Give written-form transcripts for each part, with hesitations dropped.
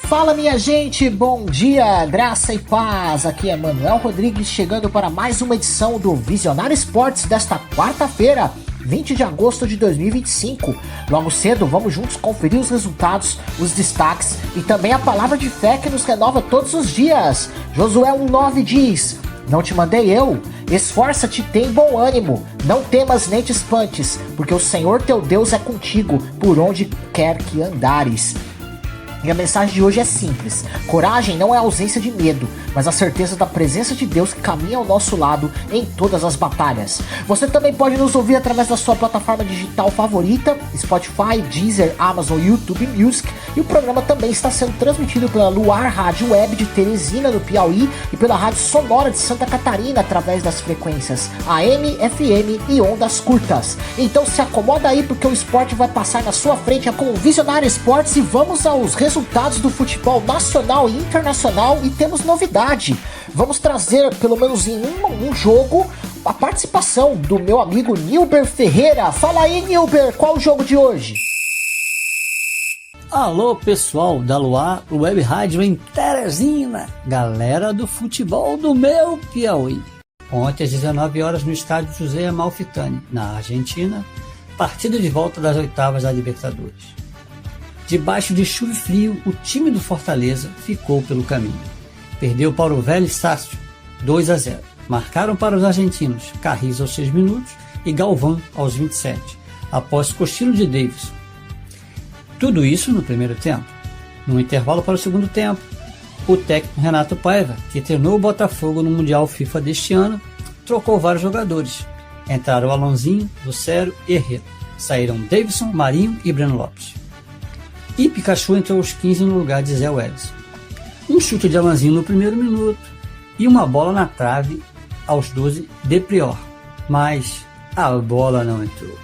Fala minha gente, bom dia, graça e paz, aqui é Manuel Rodrigues chegando para mais uma edição do Visionário Esportes desta quarta-feira, 20 de agosto de 2025. Logo cedo vamos juntos conferir os resultados, os destaques e também a palavra de fé que nos renova todos os dias. Josué 1,9 diz: não te mandei eu? Esforça-te, tem bom ânimo, não temas nem te espantes, porque o Senhor teu Deus é contigo por onde quer que andares. E a mensagem de hoje é simples: coragem não é ausência de medo, mas a certeza da presença de Deus que caminha ao nosso lado em todas as batalhas. Você também pode nos ouvir através da sua plataforma digital favorita, Spotify, Deezer, Amazon, YouTube Music, e o programa também está sendo transmitido pela Luar Rádio Web de Teresina, no Piauí, e pela Rádio Sonora de Santa Catarina através das frequências AM, FM e ondas curtas. Então se acomoda aí porque o esporte vai passar na sua frente com o Visionário Esportes e vamos aos resultados do futebol nacional e internacional e temos novidade. Vamos trazer, pelo menos em um jogo, a participação do meu amigo Nilber Ferreira. Fala aí, Nilber, qual o jogo de hoje? Alô, pessoal da Luar Web Rádio em Teresina, galera do futebol do meu Piauí. Ontem às 19 horas no estádio José Amalfitani, na Argentina, partida de volta das oitavas da Libertadores. Debaixo de chuva e frio, o time do Fortaleza ficou pelo caminho. Perdeu para o Vélez Sácio, 2-0. Marcaram para os argentinos Carrizo aos 6 minutos e Galvão aos 27, após cochilo de Davidson. Tudo isso no primeiro tempo. No intervalo para o segundo tempo, o técnico Renato Paiva, que treinou o Botafogo no Mundial FIFA deste ano, trocou vários jogadores. Entraram Alonzinho, Lucero e Herrera. Saíram Davidson, Marinho e Breno Lopes. E Pikachu entrou aos 15 no lugar de Zé Welles. Um chute de Alanzinho no primeiro minuto e uma bola na trave aos 12 de Prior. Mas a bola não entrou.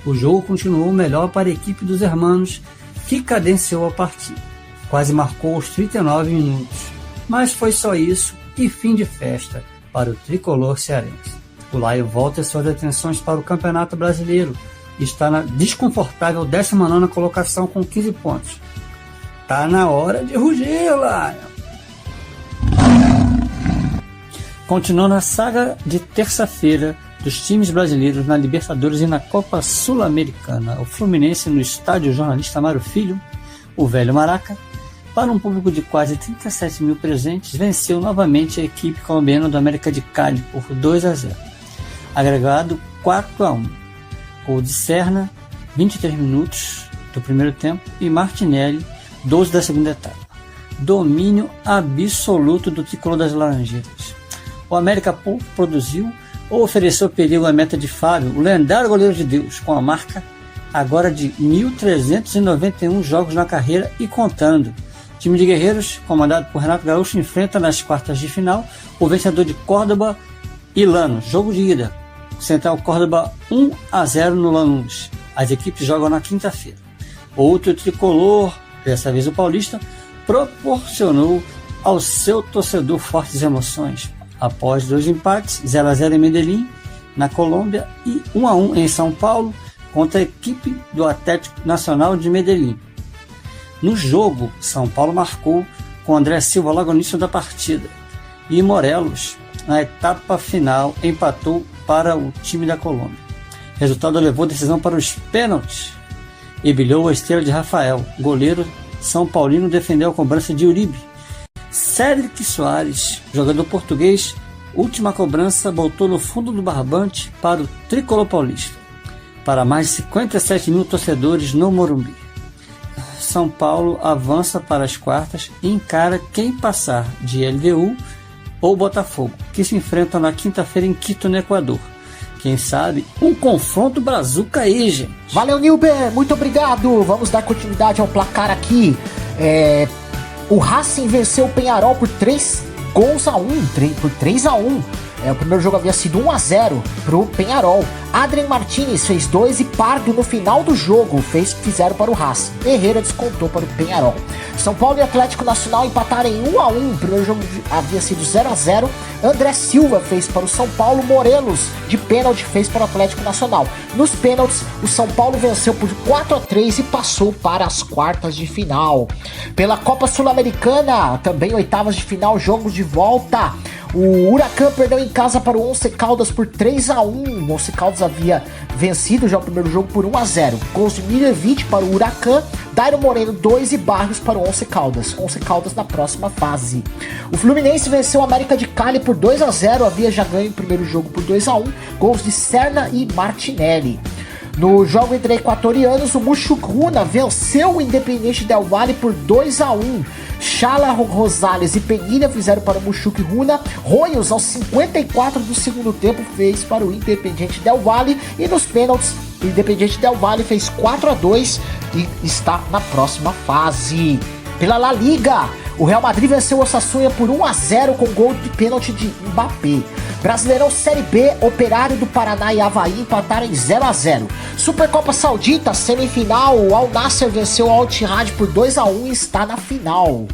O jogo continuou melhor para a equipe dos hermanos, que cadenciou a partida. Quase marcou os 39 minutos. Mas foi só isso e fim de festa para o tricolor cearense. O Laio volta suas atenções para o Campeonato Brasileiro. Está na desconfortável 19ª colocação com 15 pontos. Tá na hora de rugir, Lion! Continuando a saga de terça-feira dos times brasileiros na Libertadores e na Copa Sul-Americana, o Fluminense no estádio Jornalista Amaro Filho, o Velho Maraca, para um público de quase 37 mil presentes, venceu novamente a equipe colombiana do América de Cali por 2-0. Agregado 4-1. Gol de Serna, 23 minutos do primeiro tempo, e Martinelli, 12 da segunda etapa. Domínio absoluto do tricolor das Laranjeiras. O América pouco produziu ou ofereceu perigo à meta de Fábio, o lendário goleiro de Deus, com a marca agora de 1.391 jogos na carreira e contando. O time de guerreiros, comandado por Renato Gaúcho, enfrenta nas quartas de final o vencedor de Córdoba e Lanús. Jogo de ida. Central Córdoba 1-0 no Lanús. As equipes jogam na quinta-feira. Outro tricolor, dessa vez o paulista, proporcionou ao seu torcedor fortes emoções. Após 2 empates, 0-0 em Medellín, na Colômbia, e 1-1 em São Paulo, contra a equipe do Atlético Nacional de Medellín. No jogo, São Paulo marcou com André Silva logo no início da partida. E Morelos, na etapa final, empatou para o time da Colômbia. O resultado levou a decisão para os pênaltis e brilhou a estrela de Rafael. O goleiro São Paulino defendeu a cobrança de Uribe. Cédric Soares, jogador português, última cobrança botou no fundo do barbante para o tricolor paulista. Para mais de 57 mil torcedores no Morumbi. São Paulo avança para as quartas e encara quem passar de LDU ou Botafogo, que se enfrentam na quinta-feira em Quito, no Equador. Quem sabe, um confronto brazuca aí, gente. Valeu, Nilber, muito obrigado. Vamos dar continuidade ao placar aqui. O Racing venceu o Peñarol por 3-1. O primeiro jogo havia sido 1-0 pro Peñarol. Adrien Martinez fez 2 e Pardo no final do jogo fizeram para o Racing. Herrera descontou para o Peñarol. São Paulo e Atlético Nacional empataram em 1-1. O primeiro jogo havia sido 0-0. André Silva fez para o São Paulo. Morelos, de pênalti, fez para o Atlético Nacional. Nos pênaltis, o São Paulo venceu por 4-3 e passou para as quartas de final. Pela Copa Sul-Americana, também oitavas de final, jogos de volta. O Huracan perdeu em casa para o Once Caldas por 3-1. O Once Caldas havia vencido já o primeiro jogo por 1-0. Gols de Miljevic para o Huracan, Dairo Moreno 2 e Barrios para o Once Caldas. Once Caldas na próxima fase. O Fluminense venceu o América de Cali por 2-0. Havia já ganho o primeiro jogo por 2-1. Gols de Serna e Martinelli. No jogo entre equatorianos, o Muxucuna venceu o Independiente Del Valle por 2-1. Chala, Rosales e Penilha fizeram para o Muxucuna. Royos, aos 54 do segundo tempo, fez para o Independiente Del Valle. E nos pênaltis, o Independiente Del Valle fez 4-2 e está na próxima fase. Pela La Liga, o Real Madrid venceu o Osasuna por 1-0 com gol de pênalti de Mbappé. Brasileirão Série B, Operário do Paraná e Avaí empataram em 0-0. Supercopa Saudita, semifinal, o Al Nassr venceu o Al Ittihad por 2-1 e está na final.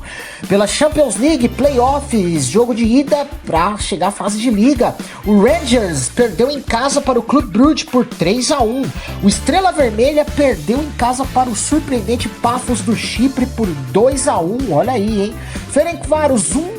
Pela Champions League, playoffs, jogo de ida para chegar à fase de liga. O Rangers perdeu em casa para o Clube Brugge por 3-1. O Estrela Vermelha perdeu em casa para o surpreendente Paphos do Chipre por 2-1. Olha aí, hein? Ferencváros 1.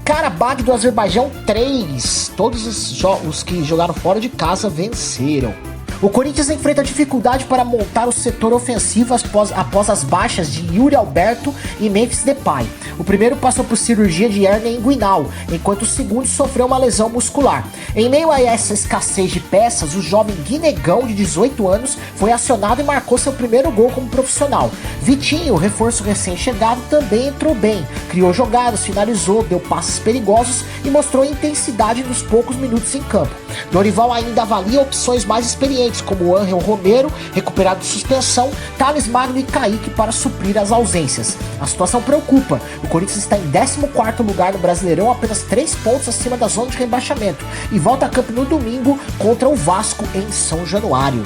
Karabakh do Azerbaijão 3. Todos os que jogaram fora de casa venceram. O Corinthians enfrenta dificuldade para montar o setor ofensivo após as baixas de Yuri Alberto e Memphis Depay. O primeiro passou por cirurgia de hérnia inguinal, enquanto o segundo sofreu uma lesão muscular. Em meio a essa escassez de peças, o jovem Guinegão, de 18 anos, foi acionado e marcou seu primeiro gol como profissional. Vitinho, reforço recém-chegado, também entrou bem, criou jogadas, finalizou, deu passes perigosos e mostrou intensidade nos poucos minutos em campo. Dorival ainda avalia opções mais experientes, como o Ángel Romero, recuperado de suspensão, Thales Magno e Kaique para suprir as ausências. A situação preocupa. O Corinthians está em 14º lugar no Brasileirão, apenas 3 pontos acima da zona de rebaixamento, e volta a campo no domingo contra o Vasco em São Januário.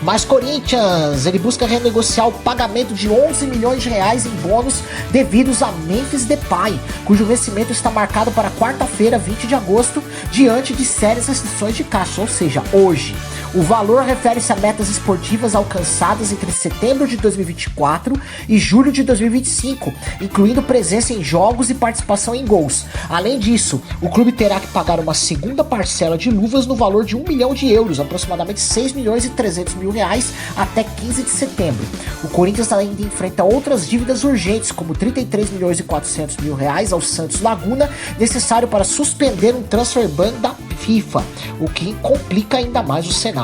Mas Corinthians, ele busca renegociar o pagamento de 11 milhões de reais em bônus devidos a Memphis Depay, cujo vencimento está marcado para quarta-feira, 20 de agosto, diante de sérias restrições de caixa, ou seja, hoje. O valor refere-se a metas esportivas alcançadas entre setembro de 2024 e julho de 2025, incluindo presença em jogos e participação em gols. Além disso, o clube terá que pagar uma segunda parcela de luvas no valor de 1 milhão de euros, aproximadamente 6 milhões e 300 mil reais, até 15 de setembro. O Corinthians ainda enfrenta outras dívidas urgentes, como 33 milhões e 400 mil reais ao Santos Laguna, necessário para suspender um transfer ban da FIFA, o que complica ainda mais o cenário.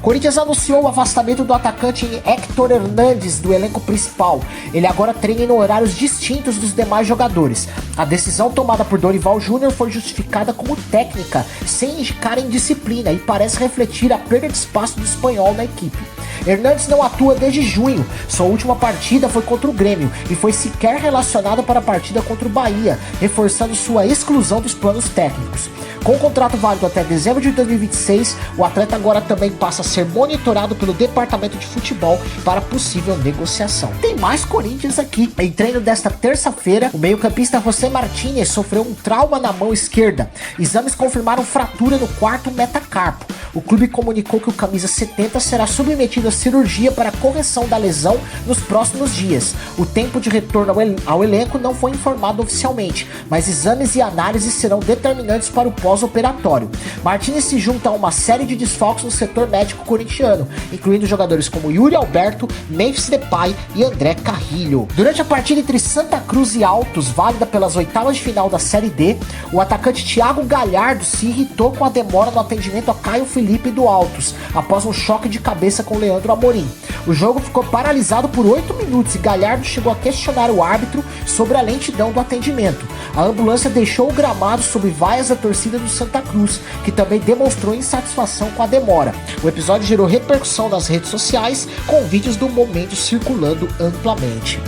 Corinthians anunciou o afastamento do atacante Héctor Hernández do elenco principal. Ele agora treina em horários distintos dos demais jogadores. A decisão tomada por Dorival Júnior foi justificada como técnica, sem indicar indisciplina, e parece refletir a perda de espaço do espanhol na equipe. Hernández não atua desde junho. Sua última partida foi contra o Grêmio e foi sequer relacionado para a partida contra o Bahia, reforçando sua exclusão dos planos técnicos. Com o contrato válido até dezembro de 2026, o atleta agora também passa a ser monitorado pelo departamento de futebol para possível negociação. Tem mais Corinthians aqui. Em treino desta terça-feira, o meio-campista José Martínez sofreu um trauma na mão esquerda. Exames confirmaram fratura no quarto metacarpo. O clube comunicou que o camisa 70 será submetido a cirurgia para correção da lesão nos próximos dias. O tempo de retorno ao elenco não foi informado oficialmente, mas exames e análises serão determinantes para o pós-operatório. Martínez se junta a uma série de desfalques no setor médico corintiano, incluindo jogadores como Yuri Alberto, Memphis Depay e André Carrilho. Durante a partida entre Santa Cruz e Altos, válida pelas oitavas de final da Série D, o atacante Thiago Galhardo se irritou com a demora no atendimento a Caio Felipe do Altos, após um choque de cabeça com Leandro Amorim. O jogo ficou paralisado por 8 minutos e Galhardo chegou a questionar o árbitro sobre a lentidão do atendimento. A ambulância deixou o gramado sob vaias da torcida do Santa Cruz, que também demonstrou insatisfação com a demora. O episódio gerou repercussão nas redes sociais, com vídeos do momento circulando amplamente.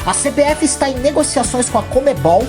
A CBF está em negociações com a Conmebol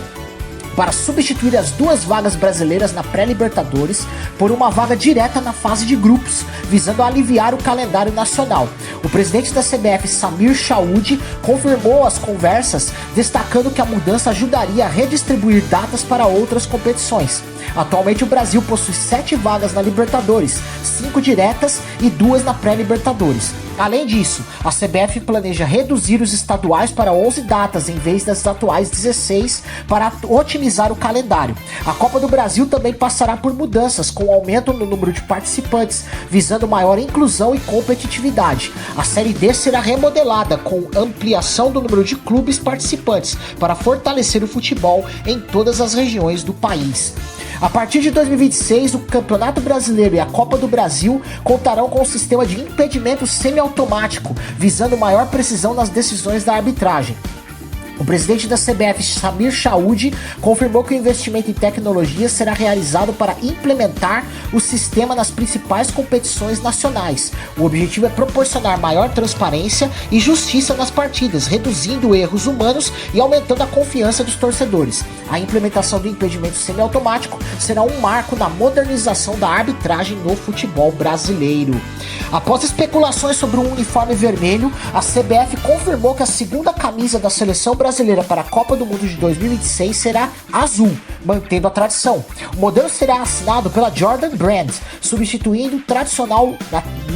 para substituir as 2 vagas brasileiras na pré-Libertadores por uma vaga direta na fase de grupos, visando aliviar o calendário nacional. O presidente da CBF, Samir Chaoudi, confirmou as conversas, destacando que a mudança ajudaria a redistribuir datas para outras competições. Atualmente o Brasil possui 7 vagas na Libertadores, 5 diretas e 2 na pré-Libertadores. Além disso, a CBF planeja reduzir os estaduais para 11 datas em vez das atuais 16 para otimizar o calendário. A Copa do Brasil também passará por mudanças, com aumento no número de participantes, visando maior inclusão e competitividade. A Série D será remodelada, com ampliação do número de clubes participantes, para fortalecer o futebol em todas as regiões do país. A partir de 2026, o Campeonato Brasileiro e a Copa do Brasil contarão com um sistema de impedimento semiautomático, visando maior precisão nas decisões da arbitragem. O presidente da CBF, Samir Chaoudi, confirmou que o investimento em tecnologia será realizado para implementar o sistema nas principais competições nacionais. O objetivo é proporcionar maior transparência e justiça nas partidas, reduzindo erros humanos e aumentando a confiança dos torcedores. A implementação do impedimento semiautomático será um marco na modernização da arbitragem no futebol brasileiro. Após especulações sobre um uniforme vermelho, a CBF confirmou que a segunda camisa da seleção brasileira para a Copa do Mundo de 2026 será azul, mantendo a tradição. O modelo será assinado pela Jordan Brand, substituindo o tradicional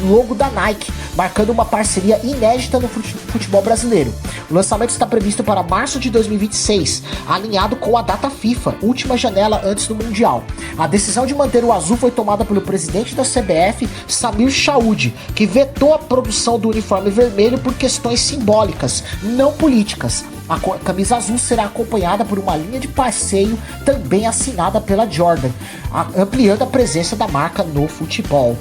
logo da Nike, marcando uma parceria inédita no futebol brasileiro. O lançamento está previsto para março de 2026, alinhado com a data FIFA, última janela antes do Mundial. A decisão de manter o azul foi tomada pelo presidente da CBF, Samir Chaoudi, que vetou a produção do uniforme vermelho por questões simbólicas, não políticas. A camisa azul será acompanhada por uma linha de passeio também assinada pela Jordan, ampliando a presença da marca no futebol.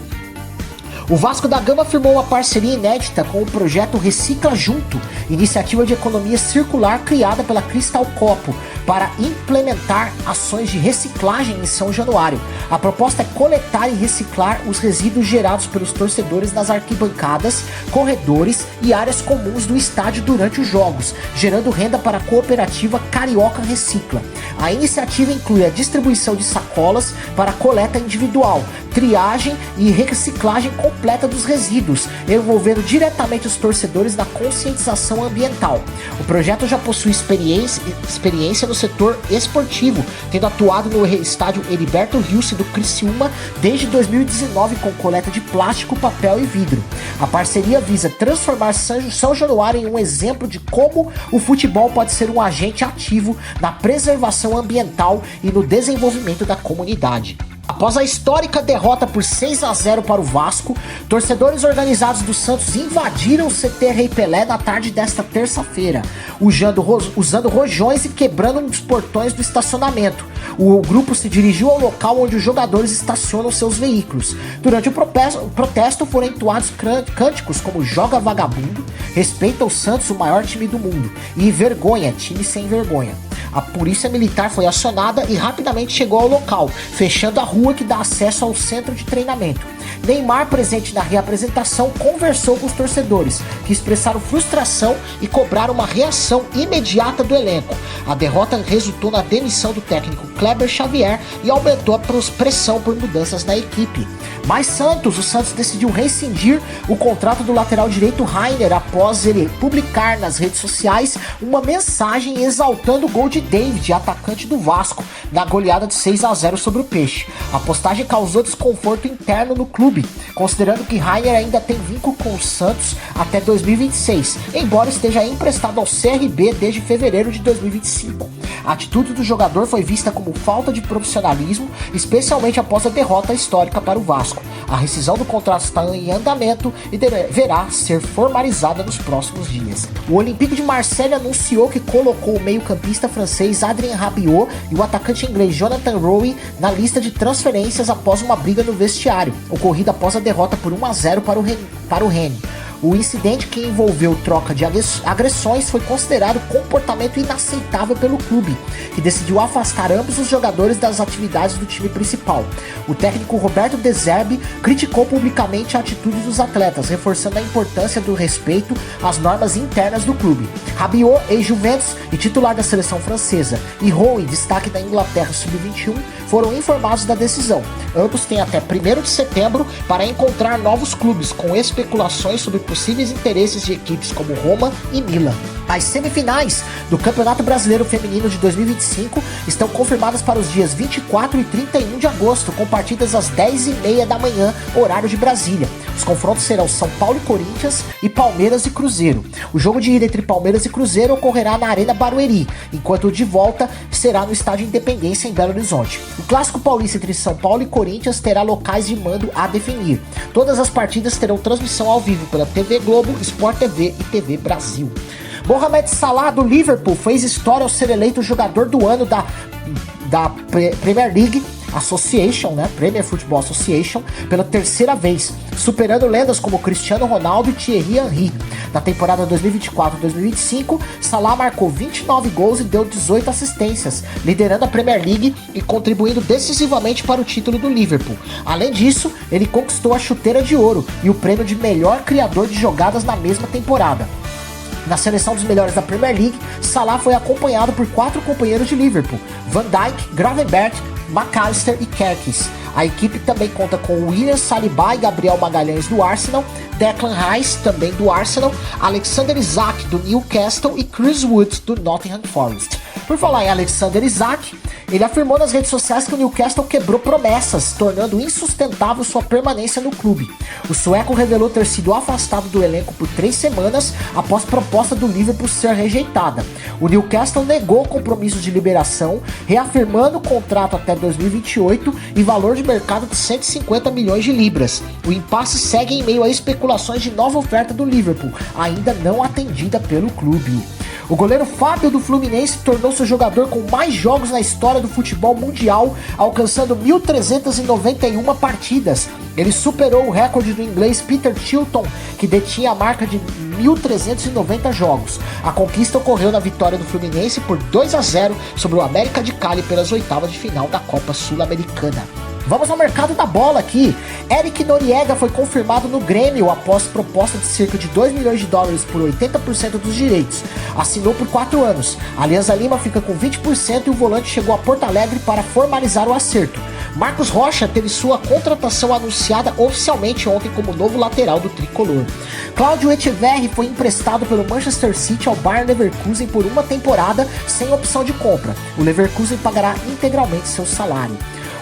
O Vasco da Gama firmou uma parceria inédita com o projeto Recicla Junto, iniciativa de economia circular criada pela Cristal Copo, para implementar ações de reciclagem em São Januário. A proposta é coletar e reciclar os resíduos gerados pelos torcedores nas arquibancadas, corredores e áreas comuns do estádio durante os jogos, gerando renda para a cooperativa Carioca Recicla. A iniciativa inclui a distribuição de sacolas para coleta individual, triagem e reciclagem completa dos resíduos, envolvendo diretamente os torcedores na conscientização ambiental. O projeto já possui experiência no setor esportivo, tendo atuado no estádio Heriberto Rios do Criciúma desde 2019 com coleta de plástico, papel e vidro. A parceria visa transformar São Januário em um exemplo de como o futebol pode ser um agente ativo na preservação ambiental e no desenvolvimento da comunidade. Após a histórica derrota por 6-0 para o Vasco, torcedores organizados do Santos invadiram o CT Rei Pelé na tarde desta terça-feira, usando rojões e quebrando um dos portões do estacionamento. O grupo se dirigiu ao local onde os jogadores estacionam seus veículos. Durante o protesto foram entoados cânticos como "Joga Vagabundo", "Respeita o Santos, o maior time do mundo" e "Vergonha, time sem vergonha". A polícia militar foi acionada e rapidamente chegou ao local, fechando a rua que dá acesso ao centro de treinamento. Neymar, presente na reapresentação, conversou com os torcedores, que expressaram frustração e cobraram uma reação imediata do elenco. A derrota resultou na demissão do técnico Kleber Xavier e aumentou a pressão por mudanças na equipe. O Santos decidiu rescindir o contrato do lateral direito Rainer após ele publicar nas redes sociais uma mensagem exaltando o gol de David, atacante do Vasco, na goleada de 6-0 sobre o Peixe. A postagem causou desconforto interno no clube, considerando que Rainer ainda tem vínculo com o Santos até 2026, embora esteja emprestado ao CRB desde fevereiro de 2025. A atitude do jogador foi vista como falta de profissionalismo, especialmente após a derrota histórica para o Vasco. A rescisão do contrato está em andamento e deverá ser formalizada nos próximos dias. O Olympique de Marseille anunciou que colocou o meio-campista francês Adrien Rabiot e o atacante inglês Jonathan Rowe na lista de transferências após uma briga no vestiário, ocorrida após a derrota por 1-0 para o Rennes. O incidente, que envolveu troca de agressões, foi considerado comportamento inaceitável pelo clube, que decidiu afastar ambos os jogadores das atividades do time principal. O técnico Roberto De Zerbi criticou publicamente a atitude dos atletas, reforçando a importância do respeito às normas internas do clube. Rabiot, ex-Juventus e titular da seleção francesa, e Rowe, destaque da Inglaterra Sub-21, foram informados da decisão. Ambos têm até 1º de setembro para encontrar novos clubes, com especulações sobre possíveis interesses de equipes como Roma e Milan. As semifinais do Campeonato Brasileiro Feminino de 2025 estão confirmadas para os dias 24 e 31 de agosto, com partidas às 10h30 da manhã, horário de Brasília. Os confrontos serão São Paulo e Corinthians e Palmeiras e Cruzeiro. O jogo de ida entre Palmeiras e Cruzeiro ocorrerá na Arena Barueri, enquanto o de volta será no Estádio Independência, em Belo Horizonte. O clássico paulista entre São Paulo e Corinthians terá locais de mando a definir. Todas as partidas terão transmissão ao vivo pela TV Globo, Sport TV e TV Brasil. Mohamed Salah, do Liverpool, fez história ao ser eleito jogador do ano da Premier League Association, Premier Football Association, pela 3ª vez, superando lendas como Cristiano Ronaldo e Thierry Henry. Na temporada 2024-2025, Salah marcou 29 gols e deu 18 assistências, liderando a Premier League e contribuindo decisivamente para o título do Liverpool. Além disso, ele conquistou a chuteira de ouro e o prêmio de melhor criador de jogadas na mesma temporada. Na seleção dos melhores da Premier League, Salah foi acompanhado por 4 companheiros de Liverpool: Van Dijk, Gravenberch, McAllister e Kerkis. A equipe também conta com William Saliba e Gabriel Magalhães do Arsenal, Declan Rice, também do Arsenal, Alexander Isak do Newcastle e Chris Wood do Nottingham Forest. Por falar em Alexander Isak, ele afirmou nas redes sociais que o Newcastle quebrou promessas, tornando insustentável sua permanência no clube. O sueco revelou ter sido afastado do elenco por 3 semanas após proposta do Liverpool ser rejeitada. O Newcastle negou compromissos de liberação, reafirmando o contrato até 2028 e valor de mercado de 150 milhões de libras. O impasse segue em meio a especulações de nova oferta do Liverpool, ainda não atendida pelo clube. O goleiro Fábio do Fluminense tornou-se o jogador com mais jogos na história do futebol mundial, alcançando 1.391 partidas. Ele superou o recorde do inglês Peter Shilton, que detinha a marca de 1.390 jogos. A conquista ocorreu na vitória do Fluminense por 2-0 sobre o América de Cali pelas oitavas de final da Copa Sul-Americana. Vamos ao mercado da bola aqui. Eric Noriega foi confirmado no Grêmio após proposta de cerca de 2 milhões de dólares por 80% dos direitos. Assinou por 4 anos. A Alianza Lima fica com 20% e o volante chegou a Porto Alegre para formalizar o acerto. Marcos Rocha teve sua contratação anunciada oficialmente ontem como novo lateral do tricolor. Cláudio Echeverri foi emprestado pelo Manchester City ao Bayer Leverkusen por uma temporada sem opção de compra. O Leverkusen pagará integralmente seu salário.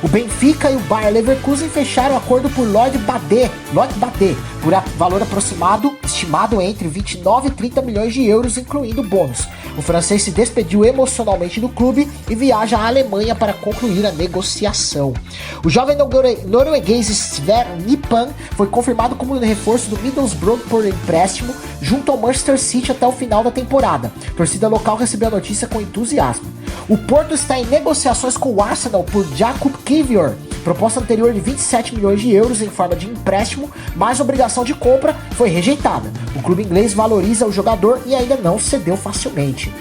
O Benfica e o Bayer Leverkusen fecharam acordo por Lloyd Badé, por valor estimado entre 29 e 30 milhões de euros, incluindo bônus. O francês se despediu emocionalmente do clube e viaja à Alemanha para concluir a negociação. O jovem norueguês Sverre Nipan foi confirmado como reforço do Middlesbrough por empréstimo junto ao Manchester City até o final da temporada. A torcida local recebeu a notícia com entusiasmo. O Porto está em negociações com o Arsenal por Jakub Kiwior, proposta anterior de 27 milhões de euros em forma de empréstimo, mas a obrigação de compra foi rejeitada. O clube inglês valoriza o jogador e ainda não cedeu facilmente.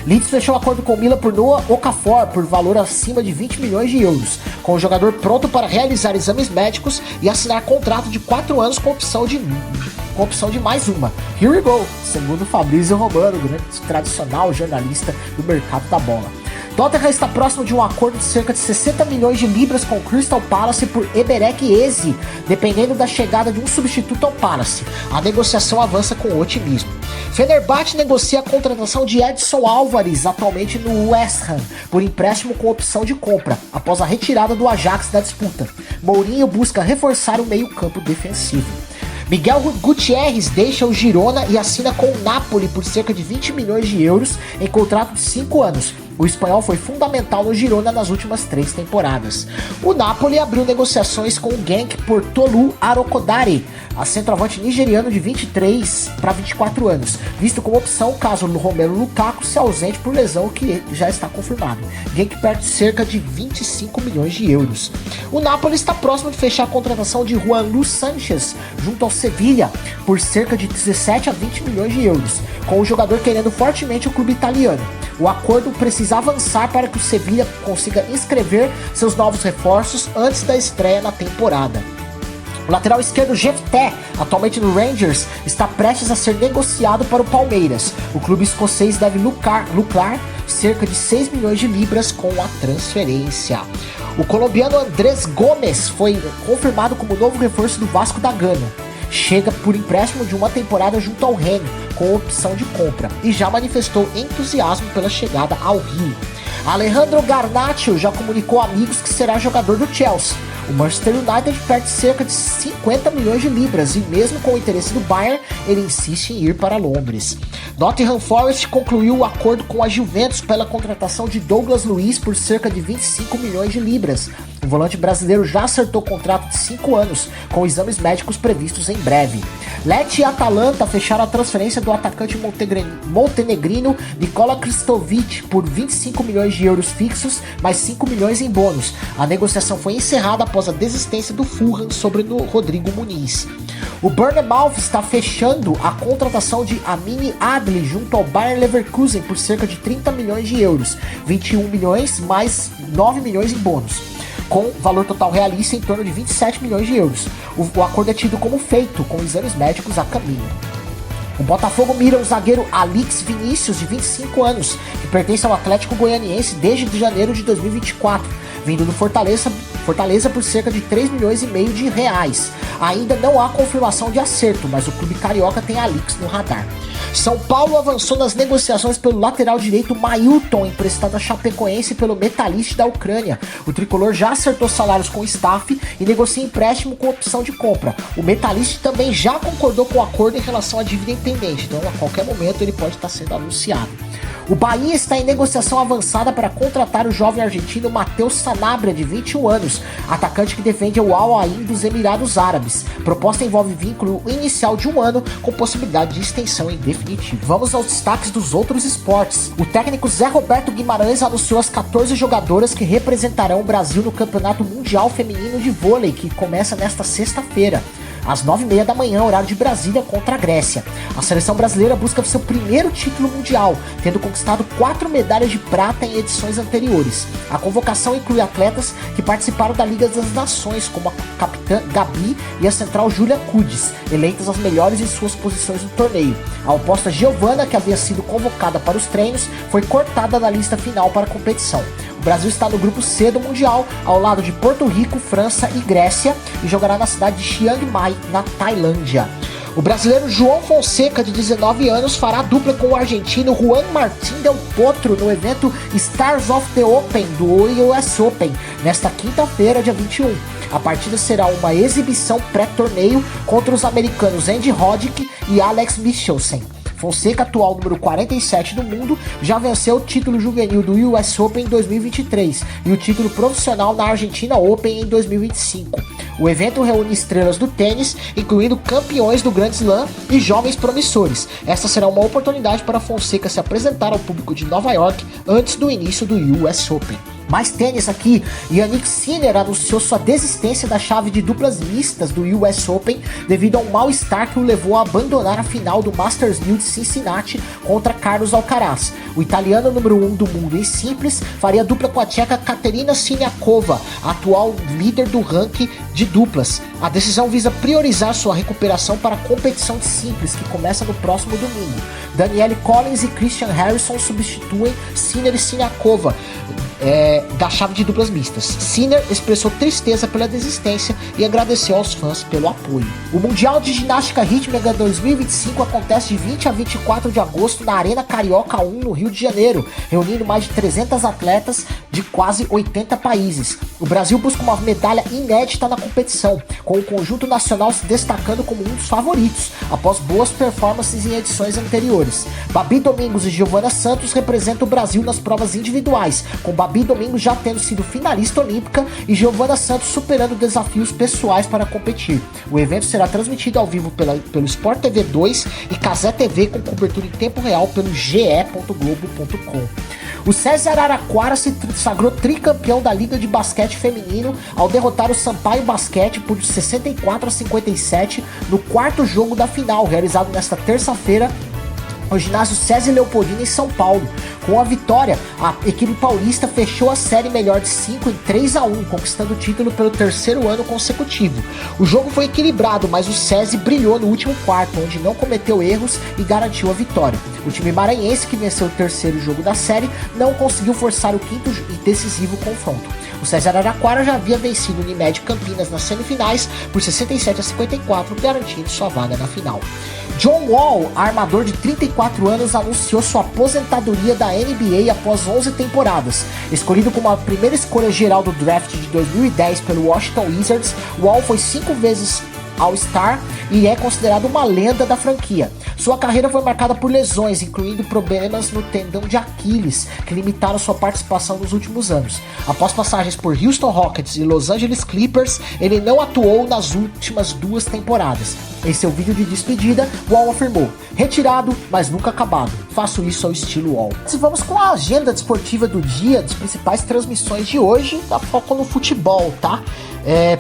Leeds fechou acordo com o Milan por Noah Okafor por valor acima de 20 milhões de euros, com o jogador pronto para realizar exames médicos e assinar contrato de 4 anos com opção de mais uma. Here we go, segundo Fabrício Romano, grande tradicional jornalista do mercado da bola. Tottenham está próximo de um acordo de cerca de 60 milhões de libras com o Crystal Palace por Eberek Eze, dependendo da chegada de um substituto ao Palace. A negociação avança com otimismo. Fenerbahçe negocia a contratação de Edson Álvares, atualmente no West Ham, por empréstimo com opção de compra, após a retirada do Ajax da disputa. Mourinho busca reforçar o meio-campo defensivo. Miguel Gutierrez deixa o Girona e assina com o Napoli por cerca de 20 milhões de euros em contrato de 5 anos. O espanhol foi fundamental no Girona nas últimas 3 temporadas. O Napoli abriu negociações com o Genk por Tolu Arokodare, a centroavante nigeriano de 23 para 24 anos, visto como opção caso o Romelu Lukaku se ausente por lesão, que já está confirmado. Genk perde cerca de 25 milhões de euros. O Napoli está próximo de fechar a contratação de Juan Luis Sanchez junto ao Sevilla por cerca de 17 a 20 milhões de euros, com o jogador querendo fortemente o clube italiano. O acordo precisa avançar para que o Sevilla consiga inscrever seus novos reforços antes da estreia na temporada. O lateral esquerdo Jefté, atualmente no Rangers, está prestes a ser negociado para o Palmeiras. O clube escocês deve lucrar cerca de 6 milhões de libras com a transferência. O colombiano Andrés Gomes foi confirmado como novo reforço do Vasco da Gama. Chega por empréstimo de uma temporada junto ao Rennes, com opção de compra, e já manifestou entusiasmo pela chegada ao Rio. Alejandro Garnacho já comunicou a amigos que será jogador do Chelsea. O Manchester United perde cerca de 50 milhões de libras e mesmo com o interesse do Bayern, ele insiste em ir para Londres. Nottingham Forest concluiu o acordo com a Juventus pela contratação de Douglas Luiz por cerca de 25 milhões de libras. O volante brasileiro já acertou contrato de 5 anos, com exames médicos previstos em breve. Lecce e Atalanta fecharam a transferência do atacante montenegrino Nikola Kristovic por 25 milhões de euros fixos, mais 5 milhões em bônus. A negociação foi encerrada após a desistência do Fulham sobre o Rodrigo Muniz. O Bournemouth está fechando a contratação de Amine Adli junto ao Bayer Leverkusen por cerca de 30 milhões de euros, 21 milhões mais 9 milhões em bônus, com valor total realista em torno de 27 milhões de euros. O acordo é tido como feito, com exames médicos a caminho. O Botafogo mira o zagueiro Alix Vinícius, de 25 anos, que pertence ao Atlético Goianiense desde janeiro de 2024, vindo do Fortaleza por cerca de 3 milhões e meio de reais. Ainda não há confirmação de acerto, mas o clube carioca tem Alix no radar. São Paulo avançou nas negociações pelo lateral direito Mailton, emprestado a Chapecoense pelo Metalist da Ucrânia. O tricolor já acertou salários com o staff e negocia empréstimo com opção de compra. O Metalist também já concordou com o acordo em relação à dívida pendente, então a qualquer momento ele pode estar sendo anunciado. O Bahia está em negociação avançada para contratar o jovem argentino Matheus Sanabria, de 21 anos, atacante que defende o Al Ain dos Emirados Árabes. A proposta envolve vínculo inicial de 1 ano com possibilidade de extensão em definitivo. Vamos aos destaques dos outros esportes. O técnico Zé Roberto Guimarães anunciou as 14 jogadoras que representarão o Brasil no Campeonato Mundial Feminino de Vôlei, que começa nesta sexta-feira, às 9h30 da manhã, horário de Brasília, contra a Grécia. A seleção brasileira busca seu primeiro título mundial, tendo conquistado 4 medalhas de prata em edições anteriores. A convocação inclui atletas que participaram da Liga das Nações, como a capitã Gabi e a central Júlia Kudes, eleitas as melhores em suas posições no torneio. A oposta Giovana, que havia sido convocada para os treinos, foi cortada da lista final para a competição. O Brasil está no grupo C do Mundial, ao lado de Porto Rico, França e Grécia, e jogará na cidade de Chiang Mai, na Tailândia. O brasileiro João Fonseca, de 19 anos, fará dupla com o argentino Juan Martín del Potro no evento Stars of the Open do US Open, nesta quinta-feira, dia 21. A partida será uma exibição pré-torneio contra os americanos Andy Roddick e Alex Michelsen. Fonseca, atual número 47 do mundo, já venceu o título juvenil do US Open em 2023 e o título profissional na Argentina Open em 2025. O evento reúne estrelas do tênis, incluindo campeões do Grand Slam e jovens promissores. Esta será uma oportunidade para Fonseca se apresentar ao público de Nova York antes do início do US Open. Mais tênis aqui, Yannick Sinner anunciou sua desistência da chave de duplas mistas do US Open devido a um mal-estar que o levou a abandonar a final do Masters 1000 de Cincinnati contra Carlos Alcaraz. O italiano número 1 do mundo em simples faria dupla com a tcheca Katerina Siniakova, atual líder do ranking de duplas. A decisão visa priorizar sua recuperação para a competição de simples, que começa no próximo domingo. Danielle Collins e Christian Harrison substituem Sinner e Siniakova. da chave de duplas mistas. Sinner expressou tristeza pela desistência e agradeceu aos fãs pelo apoio. O Mundial de Ginástica Rítmica 2025 acontece de 20 a 24 de agosto na Arena Carioca 1, no Rio de Janeiro, reunindo mais de 300 atletas de quase 80 países. O Brasil busca uma medalha inédita na competição, com o conjunto nacional se destacando como um dos favoritos, após boas performances em edições anteriores. Babi Domingos e Giovana Santos representam o Brasil nas provas individuais, com Babi Domingos já tendo sido finalista olímpica e Giovana Santos superando desafios pessoais para competir. O evento será transmitido ao vivo pelo Sport TV 2 e Cazé TV, com cobertura em tempo real pelo ge.globo.com. O SESI Araraquara se sagrou tricampeão da Liga de Basquete Feminino ao derrotar o Sampaio Basquete por 64-57 no quarto jogo da final, realizado nesta terça-feira no ginásio SESI Leopoldina em São Paulo. Com a vitória, a equipe paulista fechou a série melhor de 5 em 3-1, conquistando o título pelo terceiro ano consecutivo. O jogo foi equilibrado, mas o SESI brilhou no último quarto, onde não cometeu erros e garantiu a vitória. O time maranhense, que venceu o terceiro jogo da série, não conseguiu forçar o quinto e decisivo confronto. O SESI Araraquara já havia vencido o Unimed Campinas nas semifinais por 67-54, garantindo sua vaga na final. John Wall, armador de 34 anos, anunciou sua aposentadoria da NBA após 11 temporadas. Escolhido como a primeira escolha geral do draft de 2010 pelo Washington Wizards, Wall foi 5 vezes All-Star e é considerado uma lenda da franquia. Sua carreira foi marcada por lesões, incluindo problemas no tendão de Aquiles, que limitaram sua participação nos últimos anos. Após passagens por Houston Rockets e Los Angeles Clippers, ele não atuou nas últimas 2 temporadas. Em seu vídeo de despedida, Wall afirmou: retirado, mas nunca acabado. Faço isso ao estilo Wall. E vamos com a agenda desportiva do dia, das principais transmissões de hoje, dá foco no futebol, tá?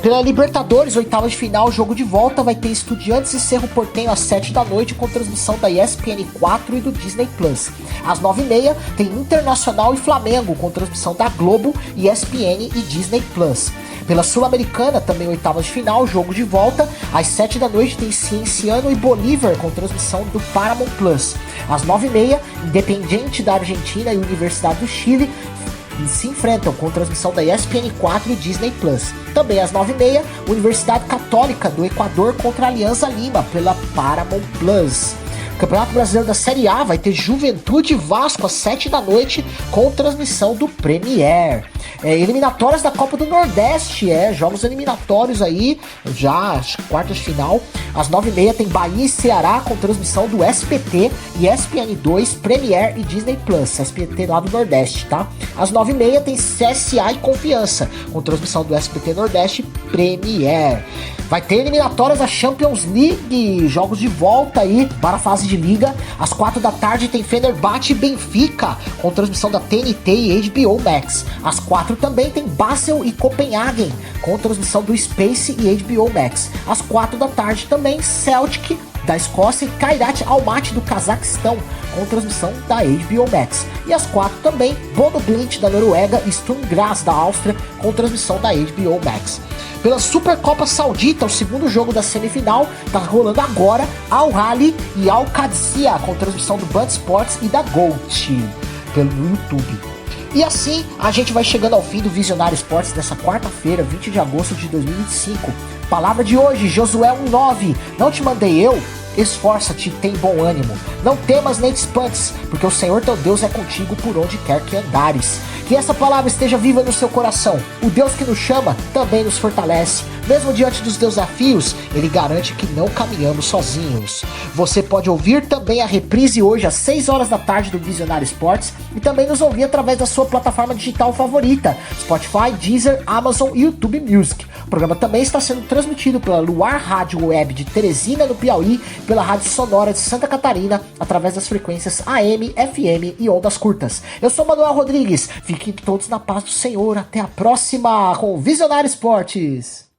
Pela Libertadores, oitava de final, jogo de volta, vai ter Estudiantes e Cerro Porteño às 7 da noite, com transmissão da ESPN 4 e do Disney Plus. Às 9h30 tem Internacional e Flamengo, com transmissão da Globo, ESPN e Disney Plus. Pela Sul-Americana, também oitava de final, jogo de volta, às 7 da noite tem Cienciano e Bolívar, com transmissão do Paramount Plus. Às 9h30, Independiente da Argentina e Universidade do Chile se enfrentam, com transmissão da ESPN 4 e Disney Plus. Também às 9h30, Universidade Católica do Equador contra a Alianza Lima, pela Paramount Plus. O Campeonato Brasileiro da Série A vai ter Juventude e Vasco às 7 da noite, com transmissão do Premier. Eliminatórias da Copa do Nordeste, jogos eliminatórios aí, já quartas de final. Às 9h30 tem Bahia e Ceará, com transmissão do SPT, ESPN 2, Premier e Disney Plus, SPT lá do Nordeste, tá? Às 9h30 tem CSA e Confiança, com transmissão do SPT Nordeste, Premier. Vai ter eliminatórias da Champions League, jogos de volta aí para a fase de liga. Às 4 da tarde tem Fenerbahçe e Benfica, com transmissão da TNT e HBO Max. Às 4 também tem Basel e Copenhagen, com transmissão do Space e HBO Max. Às 4 da tarde também Celtic da Escócia e Kairat Almaty do Cazaquistão, com transmissão da HBO Max. E às 4 também Bodo Glimt da Noruega e Sturm Graz da Áustria, com transmissão da HBO Max. Pela Supercopa Saudita, o segundo jogo da semifinal tá rolando agora, Al Ahly e Al Qadsiya, com transmissão do Band Sports e da Gold pelo YouTube. E assim a gente vai chegando ao fim do Visionário Esportes dessa quarta-feira, 20 de agosto de 2025. Palavra de hoje, Josué 1:9. Não te mandei eu? Esforça-te e tem bom ânimo. Não temas nem te espantes, porque o Senhor teu Deus é contigo por onde quer que andares. Que essa palavra esteja viva no seu coração. O Deus que nos chama também nos fortalece. Mesmo diante dos desafios, Ele garante que não caminhamos sozinhos. Você pode ouvir também a reprise hoje às 6 horas da tarde do Visionário Esportes e também nos ouvir através da sua plataforma digital favorita, Spotify, Deezer, Amazon e YouTube Music. O programa também está sendo transmitido pela Luar Rádio Web de Teresina, no Piauí, e pela Rádio Sonora de Santa Catarina, através das frequências AM, FM e ondas curtas. Eu sou Manuel Rodrigues. Fiquem todos na paz do Senhor. Até a próxima com o Visionário Esportes.